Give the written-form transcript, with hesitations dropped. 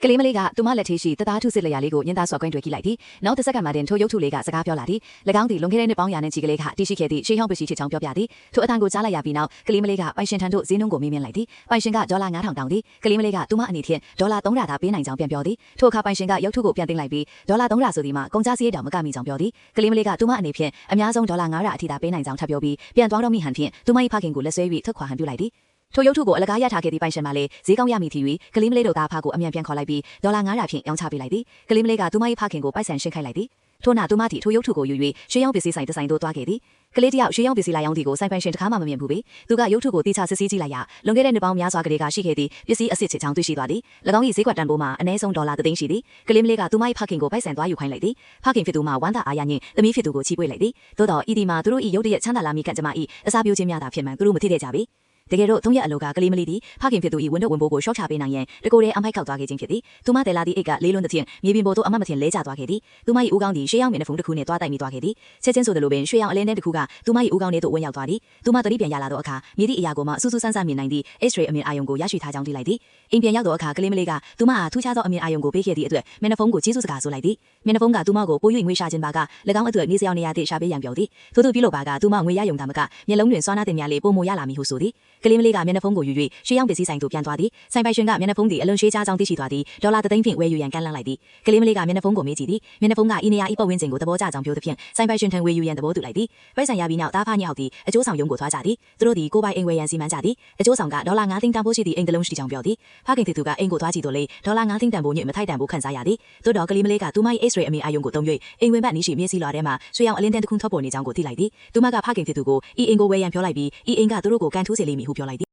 ကလေးမလေးကသူမလက်ထီရှိတသားထုစစ်လျာလေးကိုညင်သားစော်ကွင်းတွေ့ကြည့်လိုက်သည်နောက်တစ်စက္ကန့်မှတင်ထိုရုပ်ထုလေးကစကားပြောလာသည်၎င်းသည်လွန်ခဲ့တဲ့နှစ်ပေါင်းရာနဲ့ကြီးကလေးကတရှိခဲ့သည့်ရှေးဟောင်းပစ္စည်းဖြစ်ချောင်းပြောပြသည်ထိုအတန်ကိုကြားလိုက်ရပြီးနောက်ကလေးမလေးကပိုင်ရှင်ထံသို့ဈေးနှုန်းကိုမေးမြန်းလိုက်သည်ပိုင်ရှင်ကဒေါ်လာ9000တောင်းသည်ကလေးမလေးကသူမအနေဖြင့်ဒေါ်လာ300သာပေးနိုင်ကြောင်းပြန်ပြောသည်ထိုအခါပိုင်ရှင်ကရုပ်ထုကိုပြန်သိမ်းလိုက်ပြီးဒေါ်လာ300ဆိုသည်မှာကုန်ကျစရိတ်တောင်မကမိကြောင်းပြောသည်ကလေးမလေးကသူမအနေဖြင့်အများဆုံးဒေါ်လာ900အထိသာပေးနိုင်ကြောင်းထပ်ပြောပြီးပြန်သွားတော့မိဟန်ဖြင့်သူမ၏ဖခင်ကိုလက်ဆွဲ၍ထွက်ခွာဟန်ပြုလိုက်သည်ထိုရုပ်ထုကိုအလကားရထားခဲ့သည့်ပိုင်ရှင်မှလည်းဈေးကောင်းရမည်ထီ၍ကလေးမလေးတို့ကအဖကိုအမြန်ပြန်ခေါ်လိုက်ပြီးဒေါ်လာ900ဖြင့်ရောင်းချပေးလိုက်သည်ကလေးမလေးကသူမ၏ဖခင်ကိုပိုက်ဆံရှင်းခိုင်းလိုက်သည်ထို့နောက်သူမသည်ထိုရုပ်ထုကိုယူ၍ရွှေရောင်းပစ္စည်းဆိုင်တစ်ဆိုင်သို့သွားခဲ့သည်ကလေးတယောက်ရွှေရောင်းပစ္စည်းလာရောင်းသည်ကိုဆိုင်ပိုင်ရှင်တစ်ခါမှမမြင်ဘူးပေသူကရုပ်ထုကိုတိကျစစ်ဆေးကြည့်လိုက်ရာလွန်ခဲ့တဲ့နှစ်ပေါင်းများစွာကလေးကရှိခဲ့သည့်ပစ္စည်းအစစ်ချစ်ချောင်းတွေ့ရှိသွားသည်၎င်း၏ဈေးကွက်တန်ဖိုးမှာအနည်းဆုံးဒေါ်လာ3သိန်းရှိသည်ကလေးမလေးကသူမ၏ဖခင်ကိုပိုက်ဆံသွားယူခိုင်းလိုက်သည်ဖခင်ဖြစ်သူမှဝမ်းသာအားရညင်သမီးဖြစ်သူကိုချီးပွေလိုက်သည်သို့တော်ဤဒီမှာသူတို့၏ရုပ်တရက်ချမ်းသာလာမိကံကြမ္မာ၏အစာပြိုခြင်းများသာဖြစ်မှန်သူတို့မသိတဲ့ကြပေတကယ်တော့3ရက်အလိုကကလေးမလေးသည်ဖခင်ဖြစ်သူ၏ဝန်တော့ဝန်ပိုးကိုရှော့ချပေးနိုင်ရန်တကိုယ်တည်းအမိုက်ခောက်သွားခဲ့ခြင်းဖြစ်သည်သူမတယ်လာသည့်အိတ်ကလေးလွန်းသဖြင့်မြေပြင်ပေါ်သို့အမတ်မထင်လဲကျသွားခဲ့သည်သူမ၏ဦးခေါင်းသည်ရှေးရောင်းမျက်နှာဖုံးတစ်ခုနှင့်တွားတိုက်မိသွားခဲ့သည်ချက်ချင်းဆိုသလိုပင်ရွှေရောင်အလင်းထဲတစ်ခုကသူမ၏ဦးခေါင်းထဲသို့ဝင်ရောက်သွားသည်သူမသတိပြန်ရလာသောအခါမြေသည့်အရာကိုမှစူးစူးဆန်းဆန်းမြင်နိုင်သည့် X-ray အမြင်အာရုံကိုရရှိထားကြောင်းသိလိုက်သည်အိမ်ပြန်ရောက်သောအခါကလေးမလေးကသူမအားထူးခြားသောအမြင်အာရုံကိုပေးခဲ့သည့်အတွက်မျက်နှာဖုံးကိုကျေးဇူးစကားဆိုလိုက်သည်မျက်နှာဖုံးကသူမကိုပို၍ငွေရှာခြင်းပါက၎င်းအတွက်နေစရာနေရာသည့်ရှာပေးရန်ပြောသည်ထို့သူပြုလုပ်ပါကသူမငွေရယုံတာမကမျက်လုံးတွင်စွမ်းနားတင်များလေးပုံမရလာမည်ဟုဆိုသည်ကလေးမလေးကမျက်နှာဖုံးကိုယူ၍ရှေးရောင်းပစ္စည်းဆိုင်သို့ပြန်သွားသည်ဆိုင်ပိုင်ရှင်ကမျက်နှာဖုံးသည်အလွန်ရှေးခြားကြောင်းသိရှိသွားသည်ဒေါ်လာ3သိန်းဖြင့်ဝယ်ယူရန်ကမ်းလှမ်းလိုက်သည်ကလေးမလေးကမျက်နှာဖုံးကိုမေးကြည့်သည်မျက်နှာဖုံးကဤနေရာဤပတ်ဝန်းကျင်ကိုသဘောကျကြောင်းပြောသဖြင့်ဆိုင်ပိုင်ရှင်ထံဝယ်ယူရန်သဘောတူလိုက်သည်ပိုက်ဆံရပြီးနောက်တားဖားညောက်သည်အကျိုးဆောင်ရုံးကိုသွားကြသည်သူတို့သည်ကိုပိုင်အိမ်ဝယ်ရန်စီမံကြသည်အကျိုးဆောင်ကဒေါ်လာ9သိန်းတန်ဖိုးရှိသည့်အိမ်တစ်လုံးရှိကြောင်းပြောသည်ဖခင်သူကအိမ်ကိုသွားကြည့်တော့လေဒေါ်လာ9သိန်းတန်ဖိုးညစ်မထိုက်တန်ဖိုးခံစားရသည်သို့တော်ကလေးမလေးကသူမ၏ X-ray အမြင်အာရုံကိုသုံး၍အိမ်ဝင်ဘက်နီးရှိမျက်စိလွှာထဲမှရွှေရောင်အလင်းတန်းတစ်ခုထွက်ပေါ်နေကြောင်းကိုသိလိုက်သည်သူမကဖခင်သူကိုဤအိမ်ကိုဝယ်ရန်ပြောလိုက်ပြီးဤအိမ်ကသူတို့ကိုကန်ထူးစေလိမ့်မည်ဟုပြောလိုက်သည်